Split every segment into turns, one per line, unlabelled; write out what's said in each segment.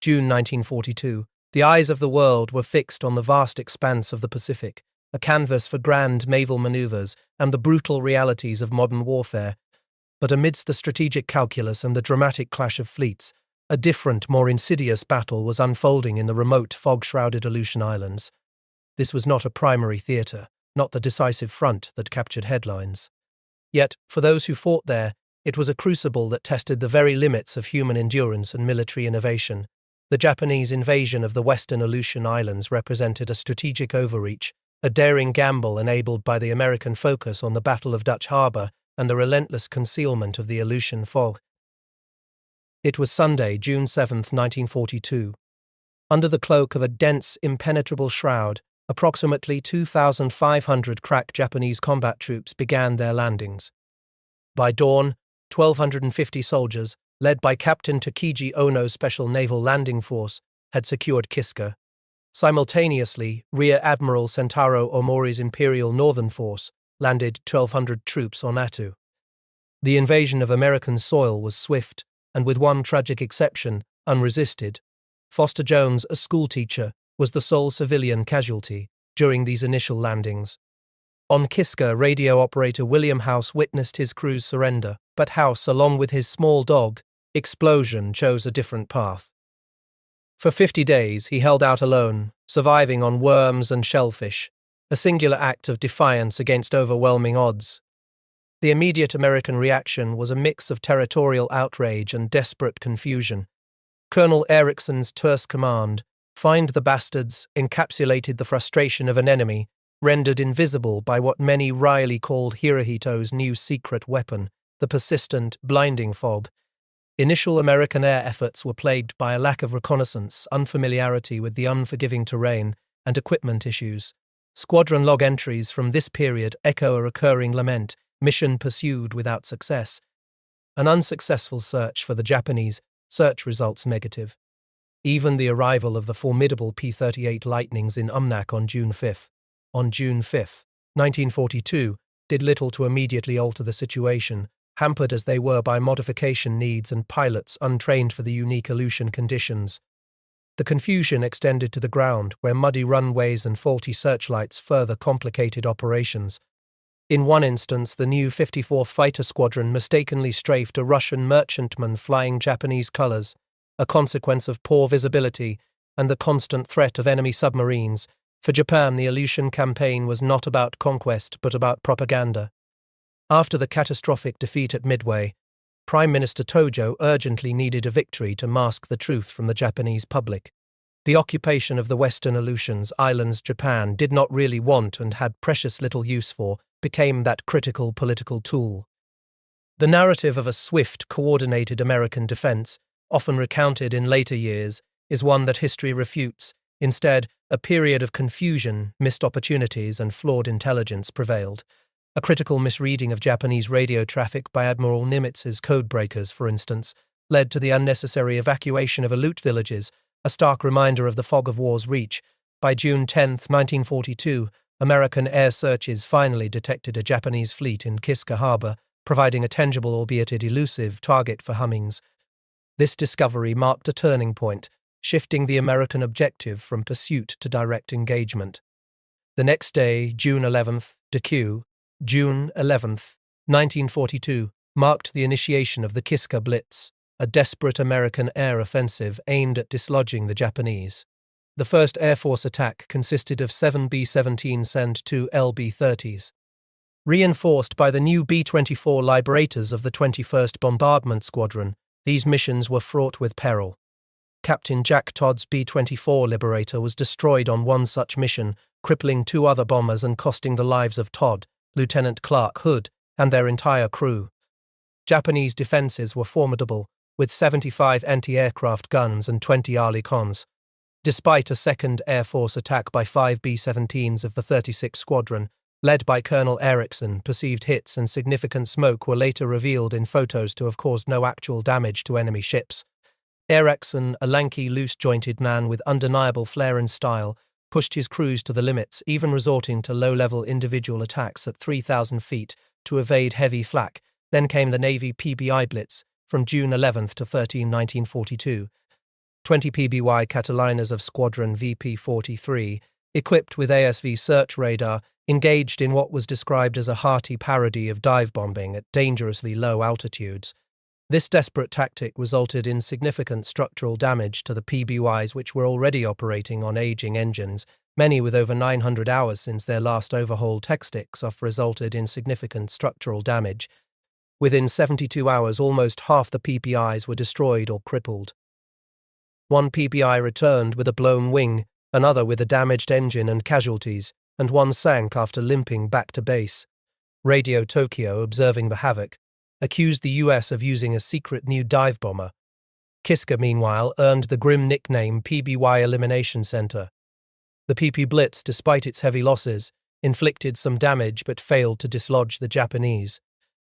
June 1942. The eyes of the world were fixed on the vast expanse of the Pacific, a canvas for grand naval maneuvers and the brutal realities of modern warfare. But amidst the strategic calculus and the dramatic clash of fleets, a different, more insidious battle was unfolding in the remote, fog-shrouded Aleutian Islands. This was not a primary theatre, not the decisive front that captured headlines. Yet, for those who fought there, it was a crucible that tested the very limits of human endurance and military innovation. The Japanese invasion of the western Aleutian Islands represented a strategic overreach, a daring gamble enabled by the American focus on the Battle of Dutch Harbor and the relentless concealment of the Aleutian fog. It was Sunday, June 7, 1942. Under the cloak of a dense, impenetrable shroud, approximately 2,500 crack Japanese combat troops began their landings. By dawn, 1,250 soldiers, led by Captain Takiji Ono's Special Naval Landing Force, had secured Kiska. Simultaneously, Rear Admiral Sentaro Omori's Imperial Northern Force landed 1,200 troops on Attu. The invasion of American soil was swift, and with one tragic exception, unresisted. Foster Jones, a schoolteacher, was the sole civilian casualty during these initial landings. On Kiska, radio operator William House witnessed his crew's surrender, but House, along with his small dog, Explosion, chose a different path. For 50 days, he held out alone, surviving on worms and shellfish, a singular act of defiance against overwhelming odds. The immediate American reaction was a mix of territorial outrage and desperate confusion. Colonel Erickson's terse command, "Find the bastards," encapsulated the frustration of an enemy, rendered invisible by what many wryly called Hirohito's new secret weapon, the persistent, blinding fog. Initial American air efforts were plagued by a lack of reconnaissance, unfamiliarity with the unforgiving terrain, and equipment issues. Squadron log entries from this period echo a recurring lament: mission pursued without success. An unsuccessful search for the Japanese, search results negative. Even the arrival of the formidable P-38 Lightnings in Umnak on June 5, 1942, did little to immediately alter the situation, hampered as they were by modification needs and pilots untrained for the unique Aleutian conditions. The confusion extended to the ground, where muddy runways and faulty searchlights further complicated operations. In one instance, the new 54th Fighter Squadron mistakenly strafed a Russian merchantman flying Japanese colors, a consequence of poor visibility and the constant threat of enemy submarines. For Japan, the Aleutian campaign was not about conquest but about propaganda. After the catastrophic defeat at Midway, Prime Minister Tojo urgently needed a victory to mask the truth from the Japanese public. The occupation of the Western Aleutian Islands Japan did not really want and had precious little use for became that critical political tool. The narrative of a swift, coordinated American defense, often recounted in later years, is one that history refutes. Instead, a period of confusion, missed opportunities, and flawed intelligence prevailed. A critical misreading of Japanese radio traffic by Admiral Nimitz's codebreakers, for instance, led to the unnecessary evacuation of Aleut villages, a stark reminder of the fog of war's reach. By June 10, 1942, American air searches finally detected a Japanese fleet in Kiska Harbor, providing a tangible albeit elusive target for Hummings. This discovery marked a turning point, shifting the American objective from pursuit to direct engagement. The next day, June 11th, June 11th, 1942, marked the initiation of the Kiska Blitz, a desperate American air offensive aimed at dislodging the Japanese. The first Air Force attack consisted of 7 B-17s and 2 LB-30s. Reinforced by the new B-24 Liberators of the 21st Bombardment Squadron, these missions were fraught with peril. Captain Jack Todd's B-24 Liberator was destroyed on one such mission, crippling 2 other bombers and costing the lives of Todd, Lieutenant Clark Hood, and their entire crew. Japanese defenses were formidable, with 75 anti-aircraft guns and 20 Arlequons. Despite a second Air Force attack by 5 B-17s of the 36th Squadron, led by Colonel Erickson, perceived hits and significant smoke were later revealed in photos to have caused no actual damage to enemy ships. Erickson, a lanky, loose-jointed man with undeniable flair and style, pushed his crews to the limits, even resorting to low-level individual attacks at 3,000 feet to evade heavy flak. Then came the Navy PBI Blitz from June 11 to 13, 1942. 20 PBY Cataliners of Squadron VP-43, equipped with ASV search radar, engaged in what was described as a hearty parody of dive bombing at dangerously low altitudes. This desperate tactic resulted in significant structural damage to the PBYs, which were already operating on aging engines, many with over 900 hours since their last overhaul. Textics off resulted in significant structural damage. Within 72 hours, almost half the PBIs were destroyed or crippled. One PBI returned with a blown wing, another with a damaged engine and casualties, and one sank after limping back to base. Radio Tokyo, observing the havoc, accused the US of using a secret new dive bomber. Kiska, meanwhile, earned the grim nickname PBY Elimination Center. The PP Blitz, despite its heavy losses, inflicted some damage but failed to dislodge the Japanese.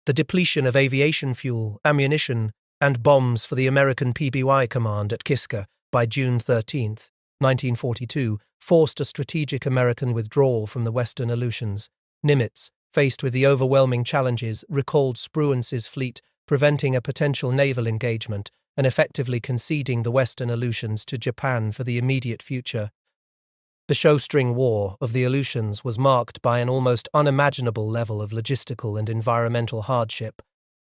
The depletion of aviation fuel, ammunition, and bombs for the American PBY command at Kiska by June 13, 1942, forced a strategic American withdrawal from the Western Aleutians. Nimitz, faced with the overwhelming challenges, recalled Spruance's fleet, preventing a potential naval engagement and effectively conceding the Western Aleutians to Japan for the immediate future. The shoestring war of the Aleutians was marked by an almost unimaginable level of logistical and environmental hardship.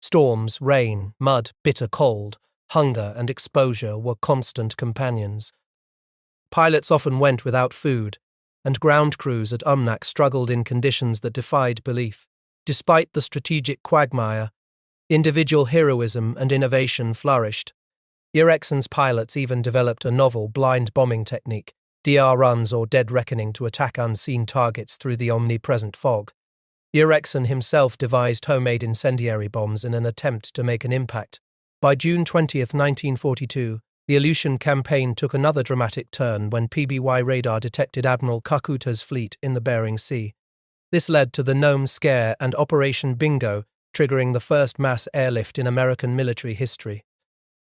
Storms, rain, mud, bitter cold, hunger, and exposure were constant companions. Pilots often went without food, and ground crews at Umnak struggled in conditions that defied belief. Despite the strategic quagmire, individual heroism and innovation flourished. Ericsson's pilots even developed a novel blind bombing technique, DR runs or dead reckoning, to attack unseen targets through the omnipresent fog. Ericsson himself devised homemade incendiary bombs in an attempt to make an impact. By June 20, 1942, the Aleutian campaign took another dramatic turn when PBY radar detected Admiral Kakuta's fleet in the Bering Sea. This led to the Nome Scare and Operation Bingo, triggering the first mass airlift in American military history.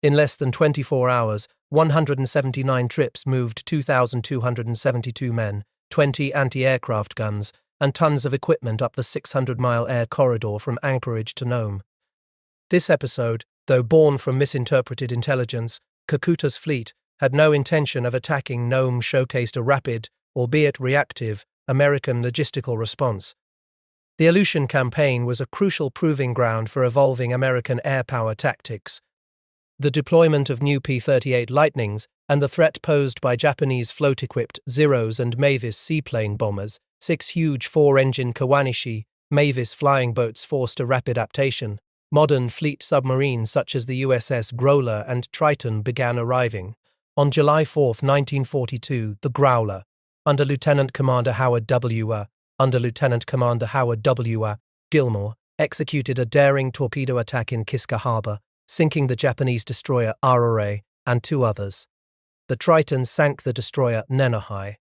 In less than 24 hours, 179 trips moved 2,272 men, 20 anti-aircraft guns, and tons of equipment up the 600-mile air corridor from Anchorage to Nome. This episode, though born from misinterpreted intelligence, Kakuta's fleet had no intention of attacking Nome, showcased a rapid, albeit reactive, American logistical response. The Aleutian campaign was a crucial proving ground for evolving American air power tactics. The deployment of new P-38 Lightnings and the threat posed by Japanese float-equipped Zeros and Mavis seaplane bombers, 6 huge 4-engine Kawanishi Mavis flying boats forced a rapid adaptation. Modern fleet submarines such as the USS Growler and Triton began arriving. On July 4, 1942, the Growler, under Lieutenant Commander Howard W. Gilmore, executed a daring torpedo attack in Kiska Harbor, sinking the Japanese destroyer Arore and 2 others. The Triton sank the destroyer Nenahai.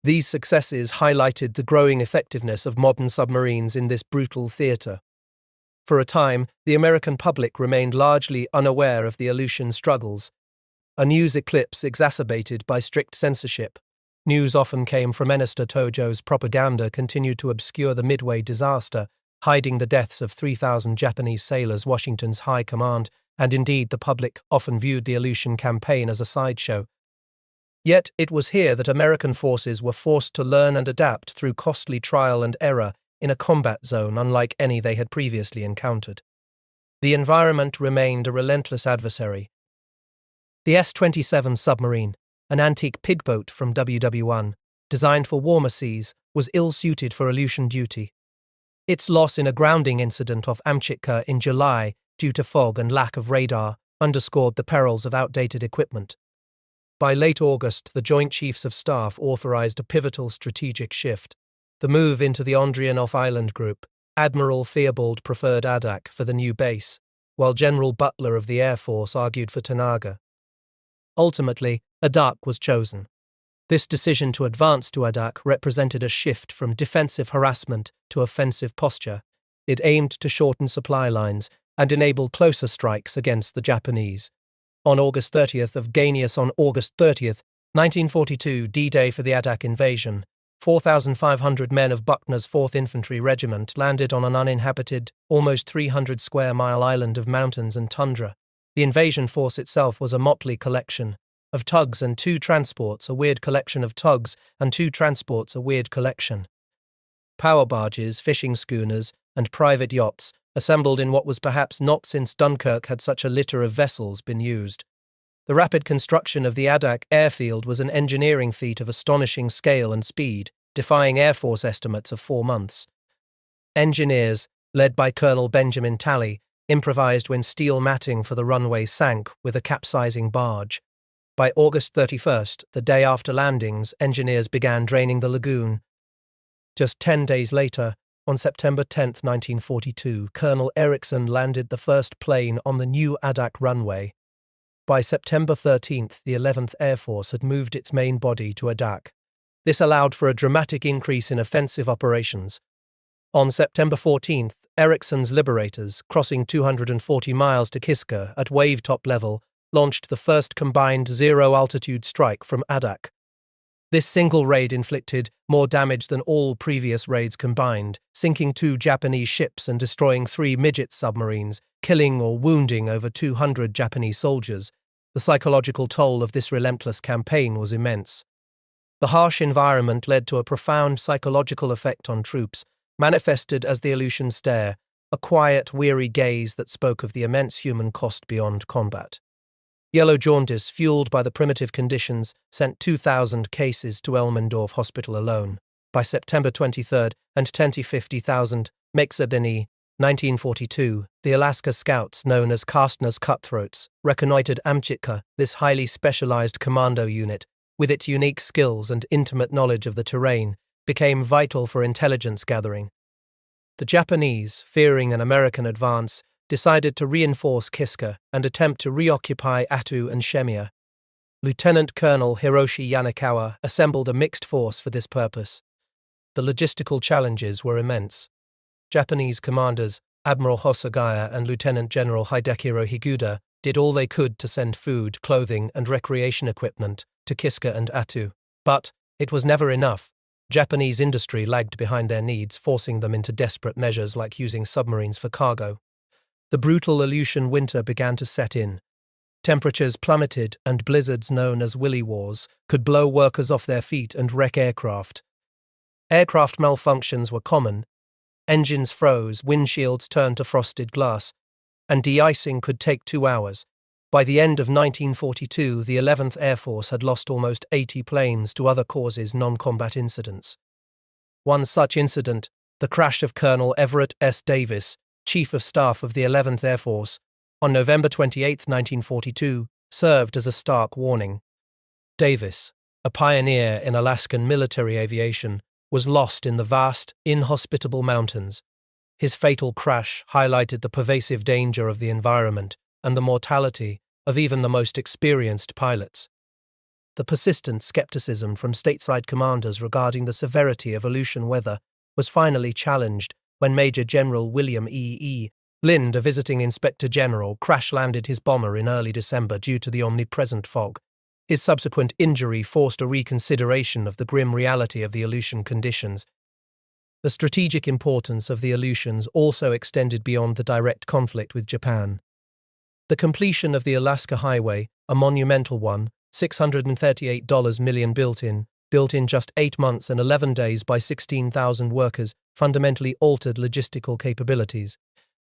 These successes highlighted the growing effectiveness of modern submarines in this brutal theater. For a time, the American public remained largely unaware of the Aleutian struggles, a news eclipse exacerbated by strict censorship. News often came from Minister Tojo's propaganda continued to obscure the Midway disaster, hiding the deaths of 3,000 Japanese sailors. Washington's high command, and indeed the public, often viewed the Aleutian campaign as a sideshow. Yet it was here that American forces were forced to learn and adapt through costly trial and error in a combat zone unlike any they had previously encountered. The environment remained a relentless adversary. The S-27 submarine, an antique pigboat from WW1, designed for warmer seas, was ill-suited for Aleutian duty. Its loss in a grounding incident off Amchitka in July, due to fog and lack of radar, underscored the perils of outdated equipment. By late August, the Joint Chiefs of Staff authorized a pivotal strategic shift. The move into the Ondrianoff Island Group. Admiral Theobald preferred Adak for the new base, while General Butler of the Air Force argued for Tanaga. Ultimately, Adak was chosen. This decision to advance to Adak represented a shift from defensive harassment to offensive posture. It aimed to shorten supply lines and enable closer strikes against the Japanese. On August 30th of Ganius on August 30th, 1942, D-Day for the Adak invasion, 4,500 men of Buckner's 4th Infantry Regiment landed on an uninhabited, almost 300-square-mile island of mountains and tundra. The invasion force itself was a motley collection, of tugs and two transports, a weird collection of tugs and two transports, a weird collection. Power barges, fishing schooners, and private yachts, assembled in what was perhaps not since Dunkirk had such a litter of vessels been used. The rapid construction of the Adak airfield was an engineering feat of astonishing scale and speed, defying Air Force estimates of 4 months. Engineers, led by Colonel Benjamin Talley, improvised when steel matting for the runway sank with a capsizing barge. By August 31st, the day after landings, engineers began draining the lagoon. Just 10 days later, on September 10, 1942, Colonel Erickson landed the first plane on the new Adak runway. By September 13th, the 11th Air Force had moved its main body to Adak. This allowed for a dramatic increase in offensive operations. On September 14th, Erickson's Liberators, crossing 240 miles to Kiska at wave-top level, launched the first combined zero-altitude strike from Adak. This single raid inflicted more damage than all previous raids combined, sinking 2 Japanese ships and destroying 3 midget submarines, killing or wounding over 200 Japanese soldiers. The psychological toll of this relentless campaign was immense. The harsh environment led to a profound psychological effect on troops, manifested as the Aleutian stare, a quiet, weary gaze that spoke of the immense human cost beyond combat. Yellow jaundice, fueled by the primitive conditions, sent 2,000 cases to Elmendorf Hospital alone. By September 23rd and 50,000, Mexabini, 1942, the Alaska Scouts, known as Kastner's Cutthroats, reconnoitered Amchitka, this highly specialized commando unit, with its unique skills and intimate knowledge of the terrain, became vital for intelligence gathering. The Japanese, fearing an American advance, decided to reinforce Kiska and attempt to reoccupy Attu and Shemya. Lieutenant Colonel Hiroshi Yanakawa assembled a mixed force for this purpose. The logistical challenges were immense. Japanese commanders, Admiral Hosagaya and Lieutenant General Hidekiro Higuda, did all they could to send food, clothing, and recreation equipment to Kiska and Attu. But it was never enough. Japanese industry lagged behind their needs, forcing them into desperate measures like using submarines for cargo. The brutal Aleutian winter began to set in. Temperatures plummeted, and blizzards known as willy wars could blow workers off their feet and wreck aircraft. Aircraft malfunctions were common. Engines froze, windshields turned to frosted glass, and de-icing could take 2 hours. By the end of 1942, the 11th Air Force had lost almost 80 planes to other causes, non-combat incidents. One such incident, the crash of Colonel Everett S. Davis, Chief of Staff of the 11th Air Force, on November 28, 1942, served as a stark warning. Davis, a pioneer in Alaskan military aviation, was lost in the vast, inhospitable mountains. His fatal crash highlighted the pervasive danger of the environment and the mortality of even the most experienced pilots. The persistent skepticism from stateside commanders regarding the severity of Aleutian weather was finally challenged when Major General William E. Lind, a visiting inspector general, crash-landed his bomber in early December due to the omnipresent fog. His subsequent injury forced a reconsideration of the grim reality of the Aleutian conditions. The strategic importance of the Aleutians also extended beyond the direct conflict with Japan. The completion of the Alaska Highway, a monumental one, $638 million built in just 8 months and 11 days by 16,000 workers, fundamentally altered logistical capabilities.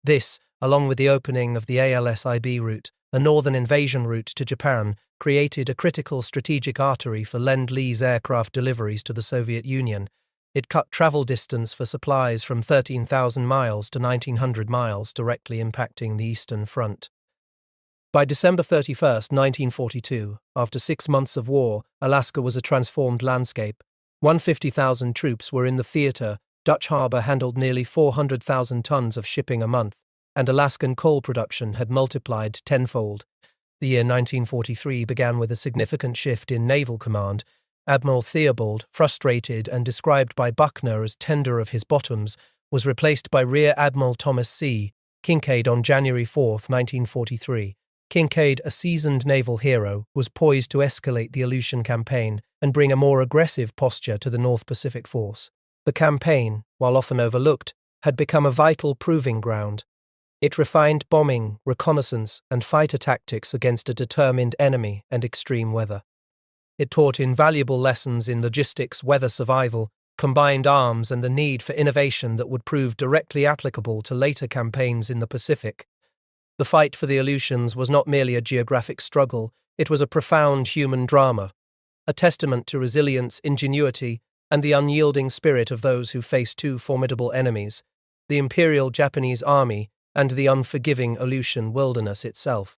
This, along with the opening of the ALSIB route, a northern invasion route to Japan, created a critical strategic artery for Lend-Lease aircraft deliveries to the Soviet Union. It cut travel distance for supplies from 13,000 miles to 1,900 miles, directly impacting the Eastern Front. By December 31, 1942, after 6 months of war, Alaska was a transformed landscape. 150,000 troops were in the theater, Dutch Harbor handled nearly 400,000 tons of shipping a month, and Alaskan coal production had multiplied tenfold. The year 1943 began with a significant shift in naval command. Admiral Theobald, frustrated and described by Buckner as tender of his bottoms, was replaced by Rear Admiral Thomas C. Kinkaid on January 4, 1943. Kinkaid, a seasoned naval hero, was poised to escalate the Aleutian campaign and bring a more aggressive posture to the North Pacific Force. The campaign, while often overlooked, had become a vital proving ground. It refined bombing, reconnaissance, and fighter tactics against a determined enemy and extreme weather. It taught invaluable lessons in logistics, weather survival, combined arms, and the need for innovation that would prove directly applicable to later campaigns in the Pacific. The fight for the Aleutians was not merely a geographic struggle, it was a profound human drama, a testament to resilience, ingenuity, and the unyielding spirit of those who faced two formidable enemies, the Imperial Japanese Army and the unforgiving Aleutian wilderness itself.